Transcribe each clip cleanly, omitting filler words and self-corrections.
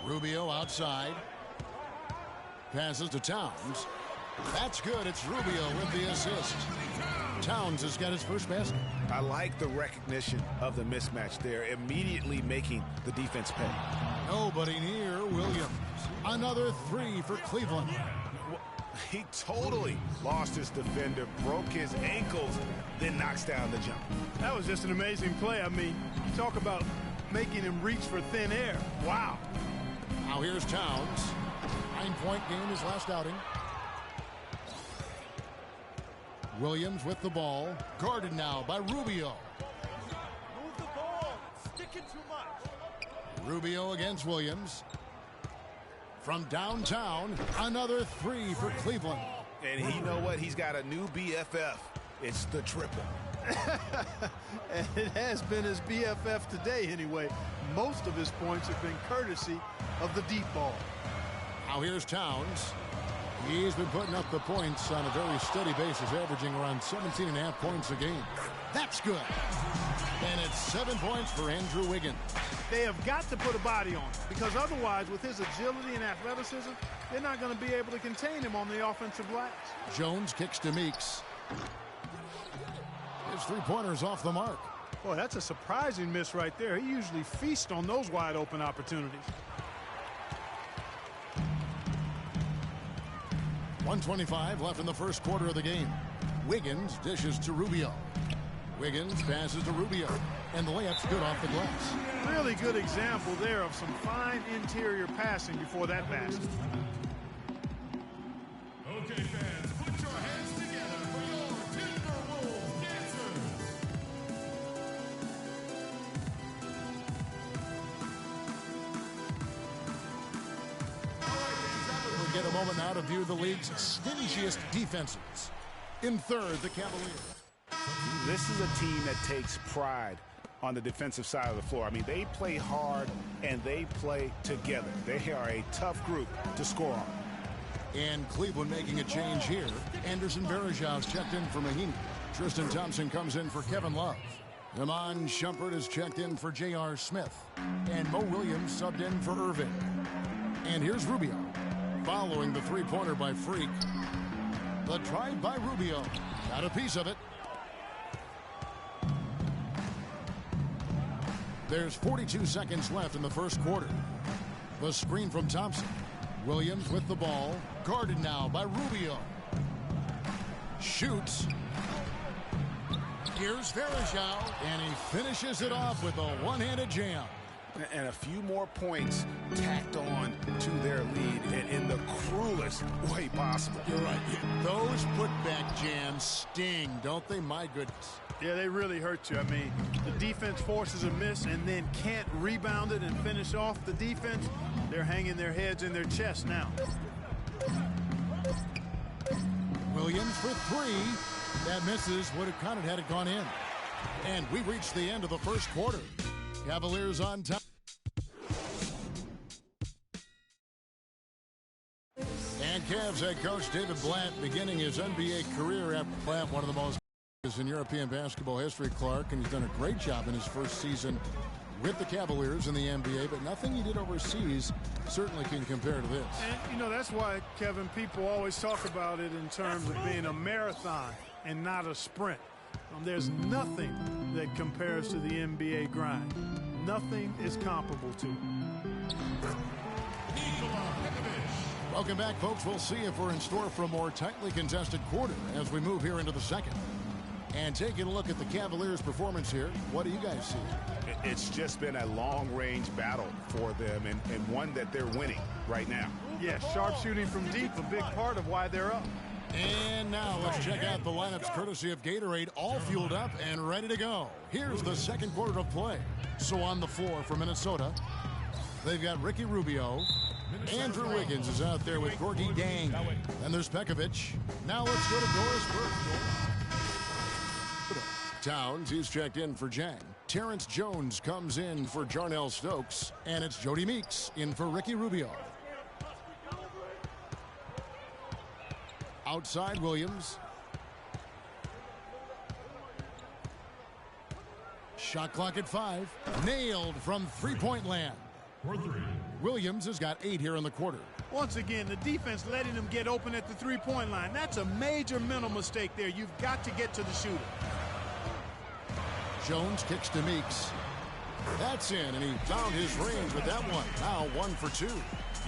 Rubio outside. Passes to Towns. That's good. It's Rubio with the assist. Towns has got his first basket. I like the recognition of the mismatch there, immediately making the defense pay. Nobody near Williams. Another three for Cleveland. He totally lost his defender, broke his ankles, then knocks down the jump. That was just an amazing play. I mean, talk about making him reach for thin air. Wow. Now here's Towns. 9-point game his last outing. Williams with the ball. Guarded now by Rubio. Move the ball. Stick it too much. Rubio against Williams. From downtown, another three for Cleveland. And you know what? He's got a new BFF. It's the triple. And it has been his BFF today anyway. Most of his points have been courtesy of the deep ball. Now here's Towns. He's been putting up the points on a very steady basis, averaging around 17.5 points a game. That's good. And it's 7 points for Andrew Wiggins. They have got to put a body on him, because otherwise, with his agility and athleticism, they're not going to be able to contain him on the offensive glass. Jones kicks to Meeks. His three-pointer's off the mark. Boy, that's a surprising miss right there. He usually feasts on those wide-open opportunities. 1:25 left in the first quarter of the game. Wiggins dishes to Rubio. Wiggins passes to Rubio, and the layup's good off the glass. Really good example there of some fine interior passing before that basket. Okay, fans, put your hands together for your Timberwolves dancers. We'll get a moment now to view the league's stingiest defenses. In third, the Cavaliers. This is a team that takes pride on the defensive side of the floor. I mean, they play hard and they play together. They are a tough group to score on. And Cleveland making a change here. Anderson Varejau's checked in for Mahinmi. Tristan Thompson comes in for Kevin Love. Iman Shumpert is checked in for J.R. Smith. And Mo Williams subbed in for Irving. And here's Rubio. Following the three-pointer by Freak. The drive by Rubio. Got a piece of it. There's 42 seconds left in the first quarter. The screen from Thompson. Williams with the ball. Guarded now by Rubio. Shoots. Here's Varejao. And he finishes it off with a one-handed jam. And a few more points tacked on to their lead in the cruelest way possible. You're right. Those putback jams sting, don't they? My goodness. Yeah, they really hurt you. I mean, the defense forces a miss and then can't rebound it and finish off the defense. They're hanging their heads in their chest now. Williams for three. That misses. Would have counted had it gone in. And we reached the end of the first quarter. Cavaliers on top. And Cavs head coach David Blatt beginning his NBA career after Blatt, one of the most in European basketball history, Clark, and he's done a great job in his first season with the Cavaliers in the NBA, but nothing he did overseas certainly can compare to this. And, you know, that's why, Kevin, people always talk about it in terms of being a marathon and not a sprint. There's nothing that compares to the NBA grind. Nothing is comparable to it. Welcome back, folks. We'll see if we're in store for a more tightly contested quarter as we move here into the second. And taking a look at the Cavaliers' performance here, what do you guys see? It's just been a long-range battle for them and one that they're winning right now. Yeah, sharp shooting from deep, a big part of why they're up. And now let's check out the lineups courtesy of Gatorade, all fueled up and ready to go. Here's the second quarter of play. So on the floor for Minnesota, they've got Ricky Rubio. Andrew Wiggins is out there with Gorgui Dieng. And there's Pekovic. Now let's go to Doris Burke. Towns, he's checked in for Jang. Terrence Jones comes in for Jarnell Stokes. And it's Jody Meeks in for Ricky Rubio. Outside Williams. Shot clock at 5. Nailed from three-point land. for 3. Williams has got 8 here in the quarter. Once again, the defense letting them get open at the three-point line. That's a major mental mistake there. You've got to get to the shooter. Jones kicks to Meeks. That's in, and he found his range with that one. Now 1 for 2.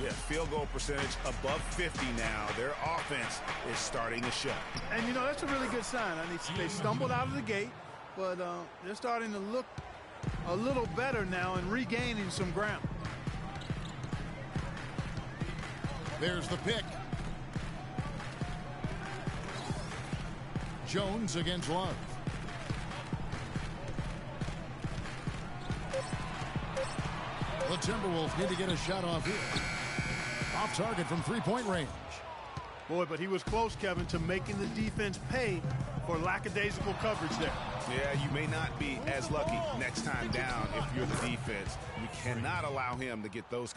Yeah, field goal percentage above 50 now. Their offense is starting to show. And, you know, that's a really good sign. I mean, they stumbled out of the gate, but they're starting to look a little better now and regaining some ground. There's the pick. Jones against Love. The Timberwolves need to get a shot off here. Off target from three-point range. Boy, but he was close, Kevin, to making the defense pay for lackadaisical coverage there. Yeah, you may not be as lucky next time down if you're the defense. You cannot allow him to get those.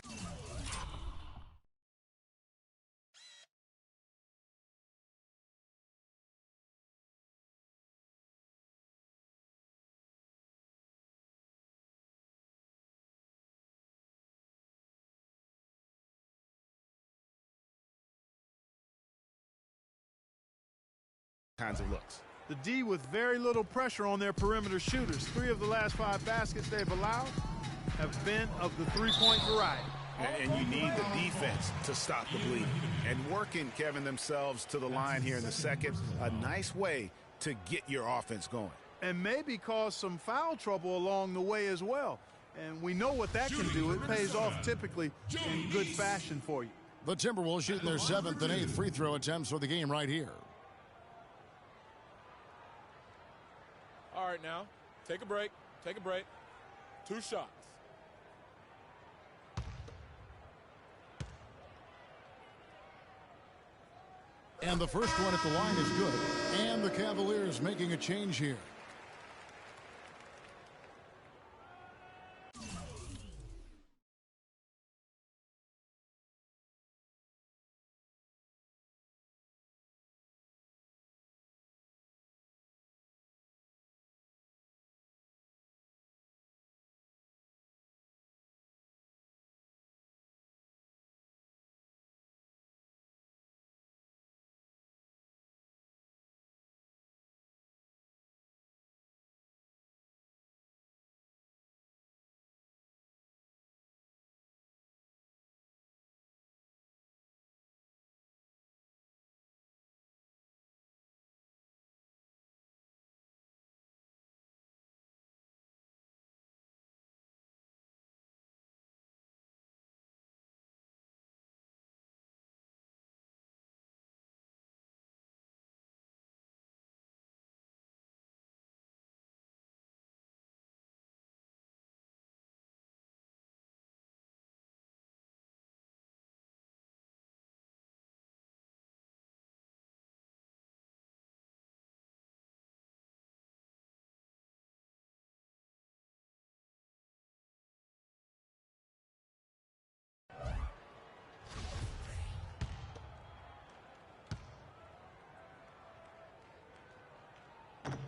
Kinds of looks. The D with very little pressure on their perimeter shooters. 3 of the last 5 baskets they've allowed have been of the three-point variety. And you need the defense to stop the bleeding. And working, Kevin, themselves to the line here in the second. A nice way to get your offense going. And maybe cause some foul trouble along the way as well. And we know what that can do. It pays off typically in good fashion for you. The Timberwolves shooting their 7th and 8th free throw attempts for the game right here. All right, now, take a break. Take a break. 2 shots. And the first one at the line is good. And the Cavaliers making a change here.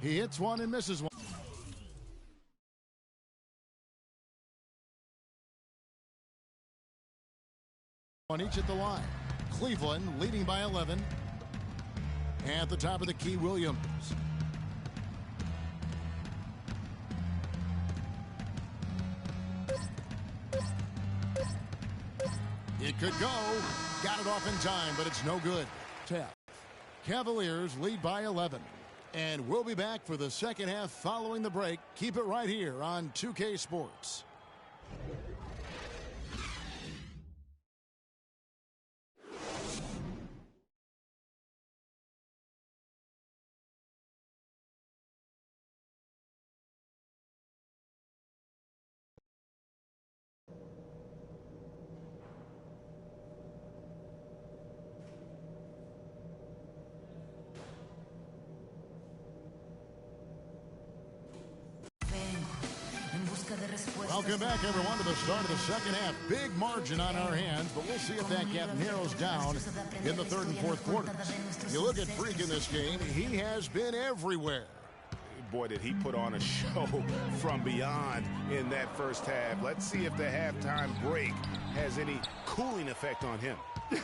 He hits one and misses one. On each at the line. Cleveland leading by 11. At the top of the key, Williams. It could go. Got it off in time, but it's no good. Tap. Cavaliers lead by 11. And we'll be back for the second half following the break. Keep it right here on 2K Sports. Welcome back, everyone, to the start of the second half. Big margin on our hands, but we'll see if that gap narrows down in the third and fourth quarters. You look at Freak in this game, he has been everywhere. Boy, did he put on a show from beyond in that first half. Let's see if the halftime break has any cooling effect on him.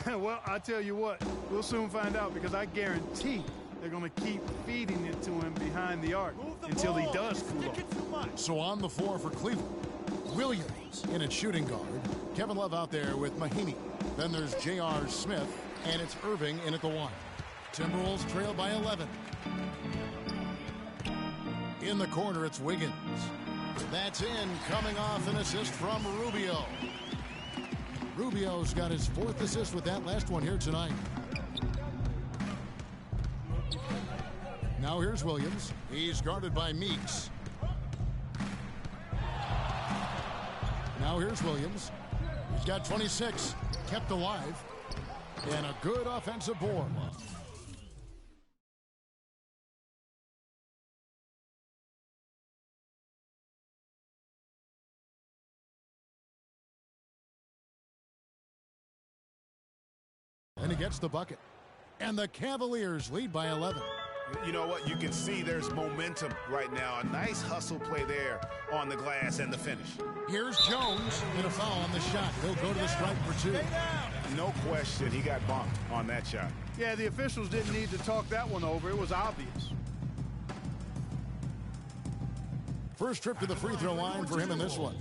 Well, I tell you what, we'll soon find out, because I guarantee they're going to keep feeding it to him behind the arc until he does cool off. So on the floor for Cleveland, Williams in at shooting guard. Kevin Love out there with Mahinmi. Then there's J.R. Smith, and it's Irving in at the 1. Timberwolves trail by 11. In the corner, it's Wiggins. That's in, coming off an assist from Rubio. Rubio's got his 4th assist with that last one here tonight. Now here's Williams. He's guarded by Meeks. Now here's Williams. He's got 26, kept alive, and a good offensive board. And he gets the bucket. And the Cavaliers lead by 11. You know what? You can see there's momentum right now. A nice hustle play there on the glass and the finish. Here's Jones and a foul on the shot. He'll go to the stripe for 2. No question, he got bumped on that shot. Yeah, the officials didn't need to talk that one over. It was obvious. First trip to the free throw line for him in this one.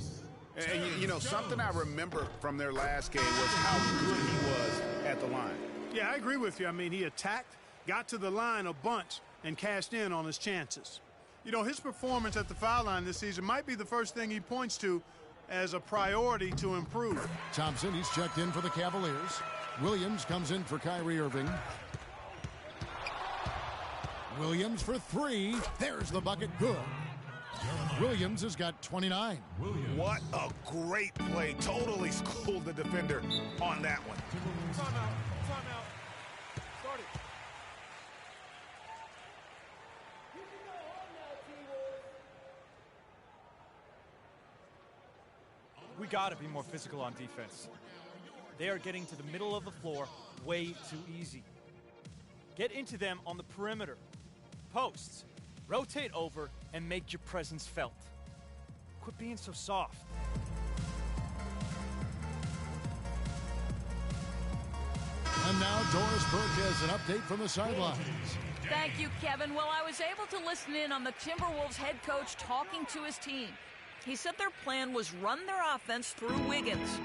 And you know, something I remember from their last game was how good he was at the line. Yeah, I agree with you. I mean, he attacked, got to the line a bunch, and cashed in on his chances. You know, his performance at the foul line this season might be the first thing he points to as a priority to improve. Thompson, he's checked in for the Cavaliers. Williams comes in for Kyrie Irving. Williams for 3. There's the bucket, good. Williams has got 29. What a great play. Totally schooled the defender on that one. Timeout. Start it. We got to be more physical on defense. They are getting to the middle of the floor way too easy. Get into them on the perimeter. Posts. Rotate over and make your presence felt. Quit being so soft. And now Doris Burke has an update from the sidelines. Thank you, Kevin. Well, I was able to listen in on the Timberwolves head coach talking to his team. He said their plan was run their offense through Wiggins.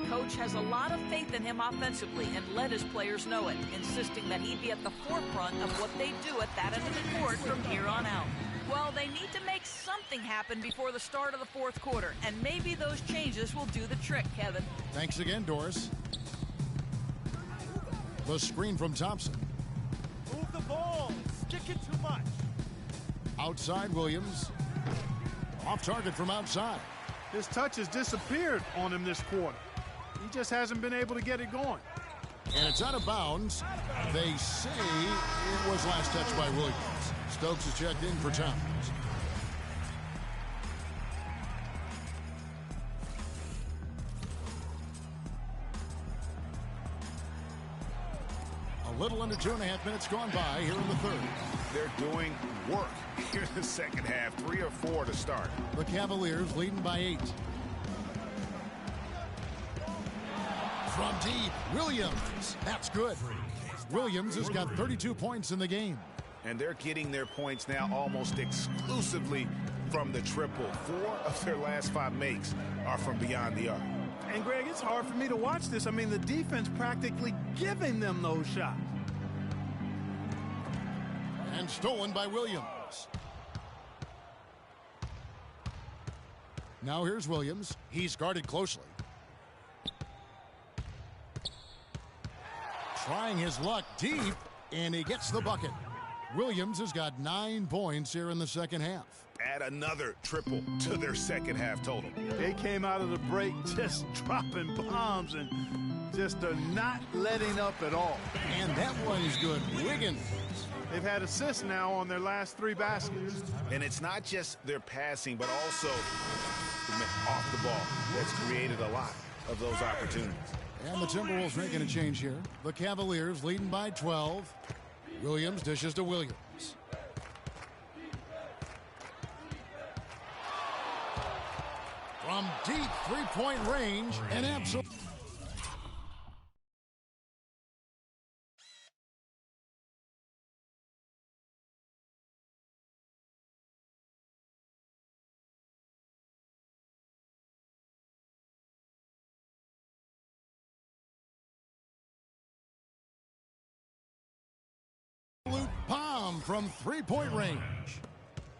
Coach has a lot of faith in him offensively and let his players know it, insisting that he be at the forefront of what they do at that end of the court from here on out. Well, they need to make something happen before the start of the 4th quarter, and maybe those changes will do the trick, Kevin. Thanks again, Doris. The screen from Thompson. Move the ball. Stick it too much. Outside Williams. Off target from outside. His touch has disappeared on him this quarter. He just hasn't been able to get it going. And it's out of bounds. They say it was last touched by Williams. Stokes is checked in for Towns. A little under 2.5 minutes gone by here in the 3rd. They're doing work here in the second half. 3 or 4 to start. The Cavaliers leading by 8. From deep, Williams. That's good. Williams has got 32 points in the game. And they're getting their points now almost exclusively from the triple. 4 of their last 5 makes are from beyond the arc. And, Greg, it's hard for me to watch this. I mean, the defense practically giving them those shots. And stolen by Williams. Now here's Williams. He's guarded closely. Trying his luck deep, and he gets the bucket. Williams has got 9 points here in the second half. Add another triple to their second half total. They came out of the break just dropping bombs and just not letting up at all. And that one is good. Wiggins. They've had assists now on their last 3 baskets. And it's not just their passing, but also off the ball that's created a lot of those opportunities. And the Timberwolves making a change here. The Cavaliers leading by 12. Williams dishes to Williams. from deep three-point range and absolutely. Palm from three-point range.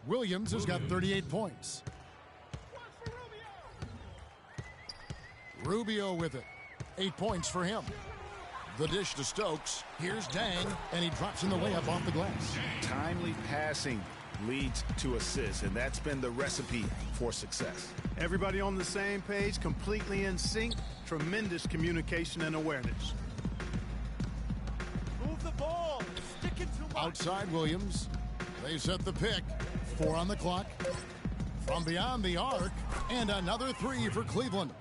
Williams has got 38 points. Rubio with it. 8 points for him. The dish to Stokes. Here's Dang, and he drops in the layup off the glass. Timely passing leads to assists, and that's been the recipe for success. Everybody on the same page, completely in sync. Tremendous communication and awareness. Move the ball. Stick it to Outside Williams. They set the pick. 4 on the clock. From beyond the arc, and another three for Cleveland.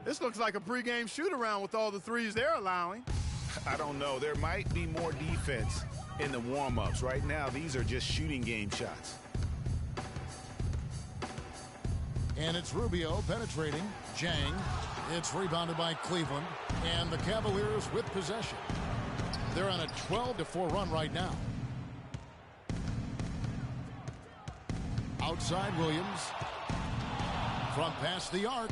This looks like a pregame shoot-around with all the threes they're allowing. I don't know. There might be more defense in the warm-ups. Right now, these are just shooting game shots. And it's Rubio penetrating. Jang. It's rebounded by Cleveland. And the Cavaliers with possession. They're on a 12-4 run right now. Outside Williams. From past the arc.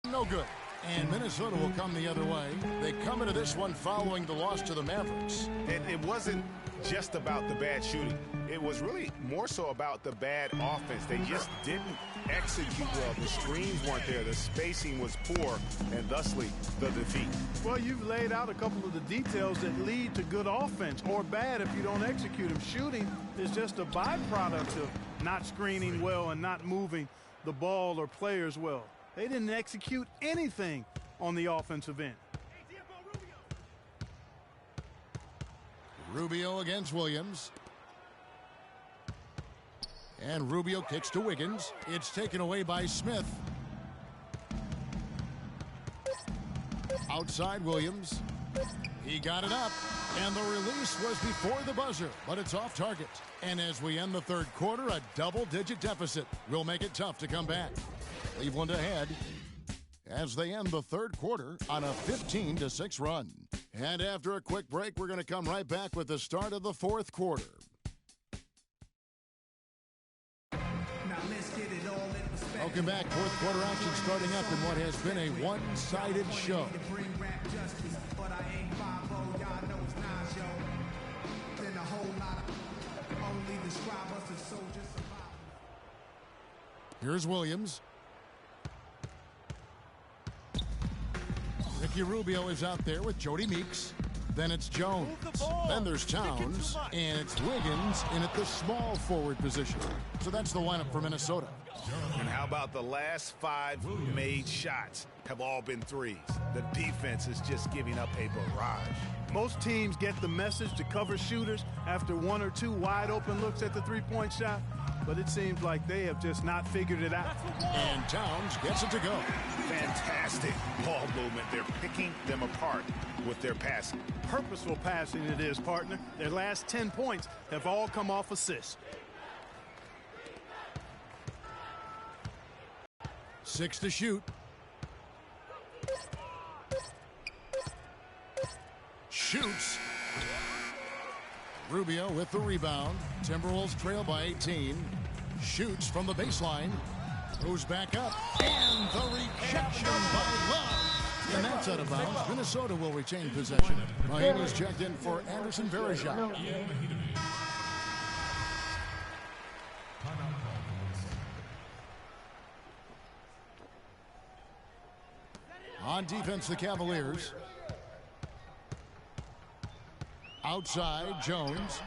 No good. And Minnesota will come the other way. They come into this one following the loss to the Mavericks. And it wasn't just about the bad shooting. It was really more so about the bad offense. They just didn't execute well. The screens weren't there. The spacing was poor, and thusly the defeat. Well, you've laid out a couple of the details that lead to good offense, or bad if you don't execute them. Shooting is just a byproduct of not screening well and not moving the ball or players well. They didn't execute anything on the offensive end. Rubio against Williams. And Rubio kicks to Wiggins. It's taken away by Smith. Outside Williams. He got it up. And the release was before the buzzer, but it's off target. And as we end the third quarter, a double-digit deficit will make it tough to come back. Cleveland ahead as they end the third quarter on a 15-6 run. And after a quick break, we're going to come right back with the start of the fourth quarter. Welcome back. Fourth quarter action starting up in what has been a one-sided show. Here's Williams. Ricky Rubio is out there with Jody Meeks. Then it's Jones. Then there's Towns. And it's Wiggins in at the small forward position. So that's the lineup for Minnesota. And how about the last 5 made shots have all been threes? The defense is just giving up a barrage. Most teams get the message to cover shooters after 1 or 2 wide open looks at the three-point shot, but it seems like they have just not figured it out. And Towns gets it to go. Fantastic ball movement. They're picking them apart with their passing. Purposeful passing it is, partner. Their last 10 points have all come off assists. 6 to shoot. Shoots. Rubio with the rebound. Timberwolves trail by 18. Shoots from the baseline. Goes back up. And the rejection by Love. And that's out of bounds. Minnesota will retain possession. Mahinmi's checked in for Anderson Varejao. On defense, the Cavaliers. Outside, Jones.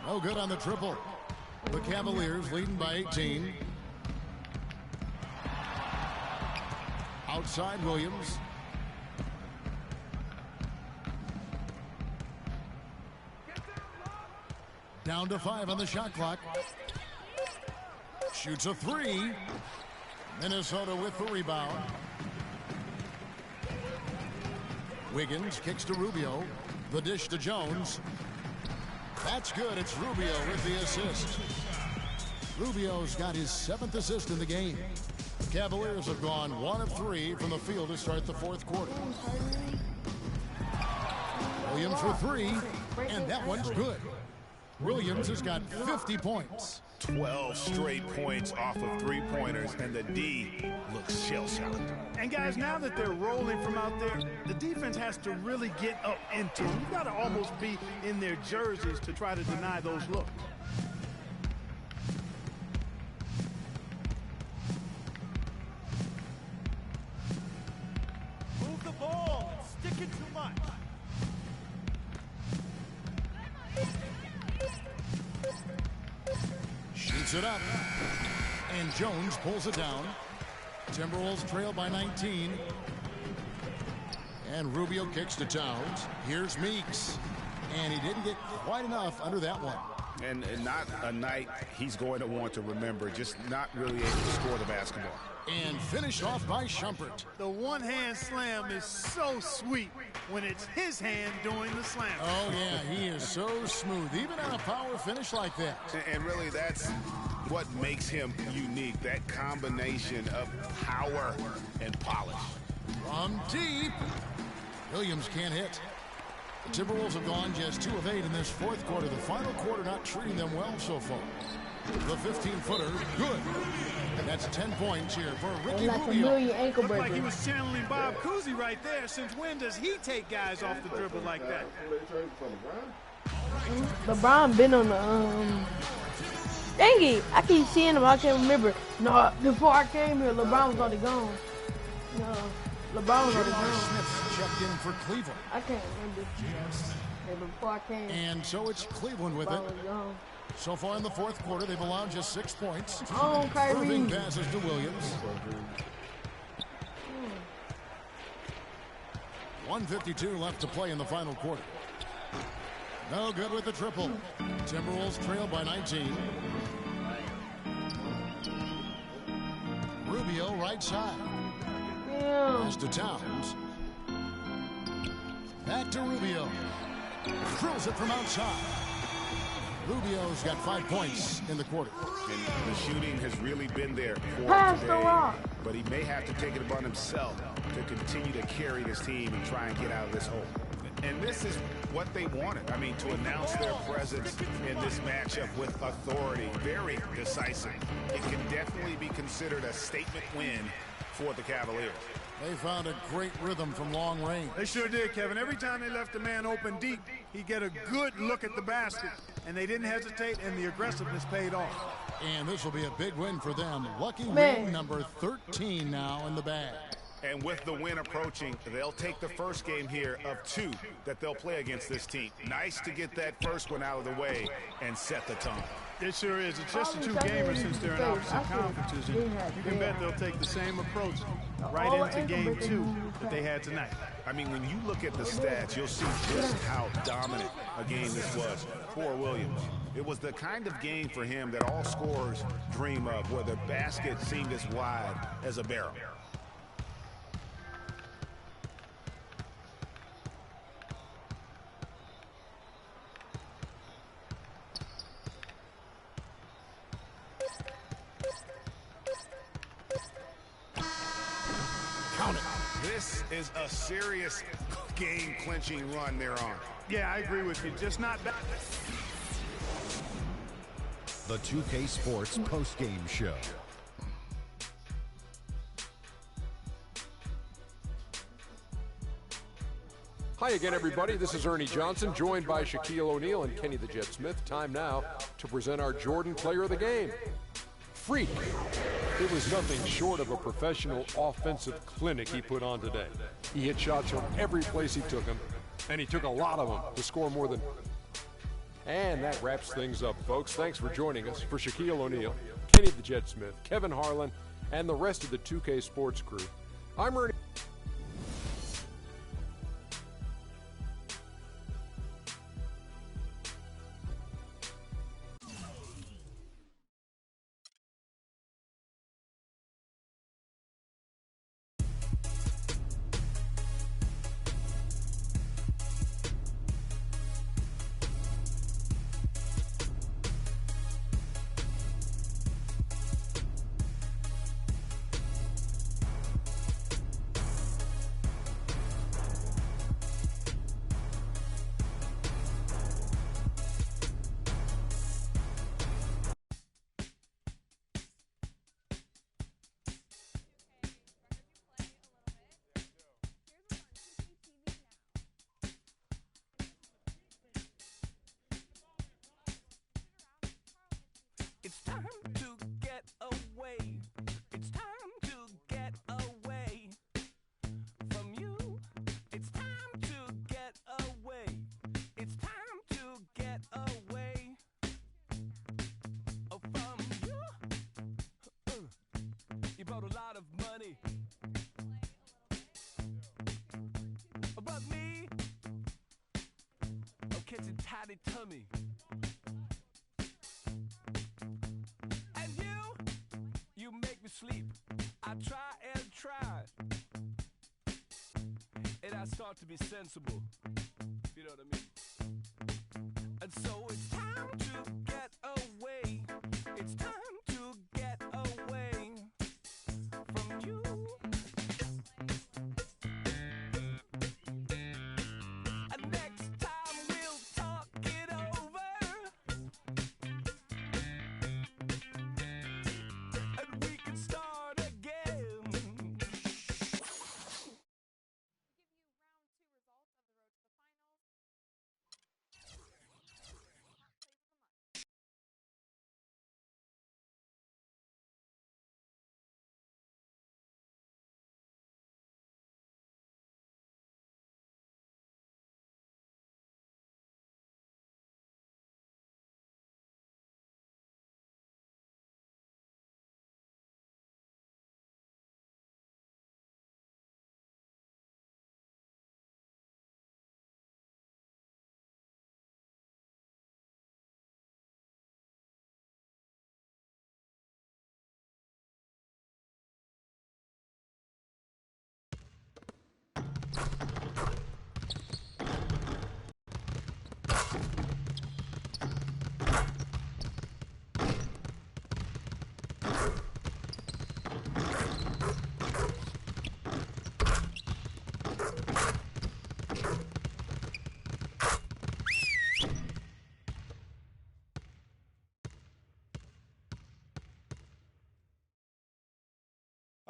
No good on the triple. The Cavaliers leading by 18. Outside, Williams. Down to 5 on the shot clock. Shoots a 3. Minnesota with the rebound. Wiggins kicks to Rubio. The dish to Jones. That's good. It's Rubio with the assist. Rubio's got his 7th assist in the game. The Cavaliers have gone 1 of 3 from the field to start the 4th quarter. Williams for 3, and that one's good. Williams has got 50 points. 12 straight points off of three-pointers, and the D looks shell-shocked. And guys, now that they're rolling from out there, the defense has to really get up into them. You've got to almost be in their jerseys to try to deny those looks. Move the ball. Stick it too much. Shoots it up. And Jones pulls it down. Timberwolves trail by 19. And Rubio kicks to Towns. Here's Meeks. And he didn't get quite enough under that one. And not a night he's going to want to remember, just not really able to score the basketball. And finished off by Shumpert. The one-hand slam is so sweet when it's his hand doing the slam. Oh, yeah, he is so smooth, even on a power finish like that. And really, that's what makes him unique, that combination of power and polish. From deep. Williams can't hit. The Timberwolves have gone just 2 of 8 in this 4th quarter. The final quarter not treating them well so far. The 15-footer, good. And that's 10 points here for Ricky like Rubio. a million ankle Looked like he breakers. was channeling Bob Cousy right there. Since when does he take guys off the dribble like that? LeBron been on the dang it, I keep seeing him, I can't remember. No, before I came here, LeBron was already gone. No, LeBron was already J.R. gone. Smith checked in for Cleveland. I can't remember. Yeah, before I came, And so it's Cleveland with it. LeBron was gone. So far in the 4th quarter, they've allowed just 6 points. Oh, Kyrie. Irving passes to Williams. 1:52 left to play in the final quarter. No good with the triple. Timberwolves trail by 19. Rubio right side. Yeah. Pass to Towns. Back to Rubio. Drills it from outside. Rubio's got 5 points in the quarter. And the shooting has really been there for Pass the today, rock. but he may have to take it upon himself to continue to carry this team and try and get out of this hole. And this is what they wanted. I mean, to announce their presence in this matchup with authority, very decisive. It can definitely be considered a statement win for the Cavaliers. They found a great rhythm from long range. They sure did, Kevin. Every time they left the man open deep, he'd get a good look at the basket. And they didn't hesitate, and the aggressiveness paid off. And this will be a big win for them. Lucky Man. win number 13 now in the bag. And with the win approaching, they'll take the first game here of 2 that they'll play against this team. Nice to get that first one out of the way and set the tone. It sure is. It's just the 2 gamers since they're in opposite conferences. And you can bet they'll take the same approach right into game 2 that they had tonight. I mean, when you look at the stats, you'll see just how dominant a game this was for Williams. It was the kind of game for him that all scorers dream of, where the basket seemed as wide as a barrel. Count it. This is a serious game-clinching run they're on. Yeah, I agree with you. Just not bad. The 2K Sports postgame show. Hi again, everybody. This is Ernie Johnson, joined by Shaquille O'Neal and Kenny the Jet Smith. Time now to present our Jordan Player of the Game. Freak. It was nothing short of a professional offensive clinic he put on today. He hit shots from every place he took them, and he took a lot of them to score more than... And that wraps things up, folks. Thanks for joining us. For Shaquille O'Neal, Kenny the Jet Smith, Kevin Harlan, and the rest of the 2K Sports crew, I'm Ernie. It's time to get away. It's time to get away from you. It's time to get away. It's time to get away from you. You brought a lot of money. But me, I'm catching tiny tummy. And you make me sleep. I try and try. And I start to be sensible. You know what I mean? And so it's time to get away. It's time to get away from you. And next time we'll talk it over. And we can start again.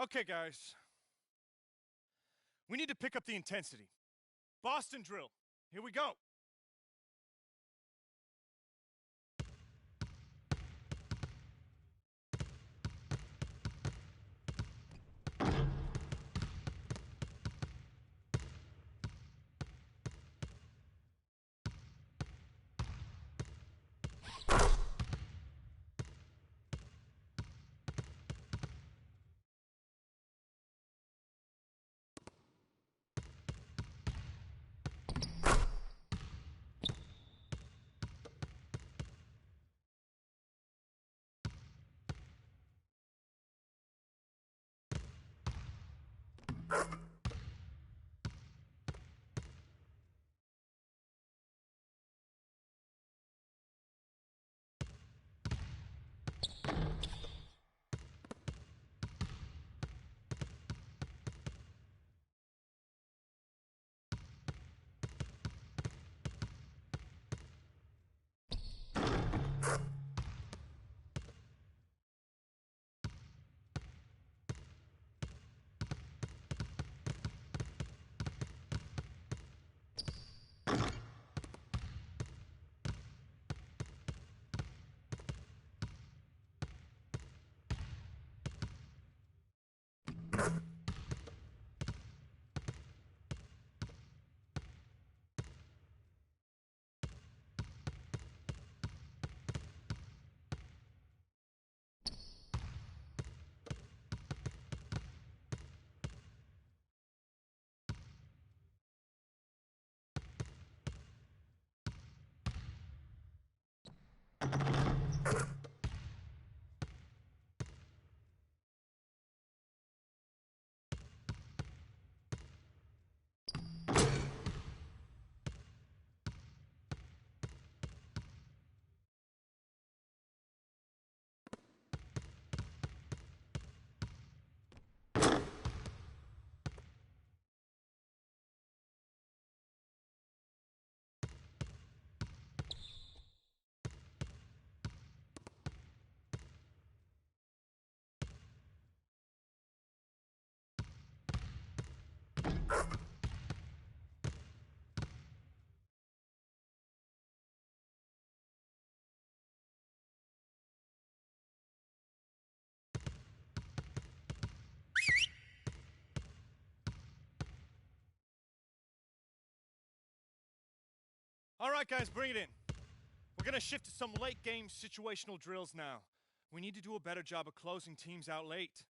Okay, guys. We need to pick up the intensity. Boston drill. Here we go. All right, guys, bring it in. We're going to shift to some late-game situational drills now. We need to do a better job of closing teams out late.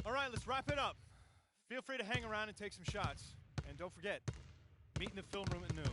All right, let's wrap it up. Feel free to hang around and take some shots. And don't forget, meet in the film room at noon.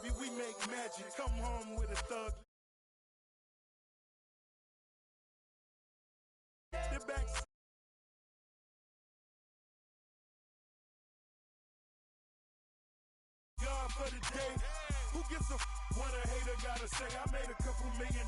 baby, we make magic. Come home with a thug. The back. God for the day. Who gives a what a hater gotta say? I made a couple million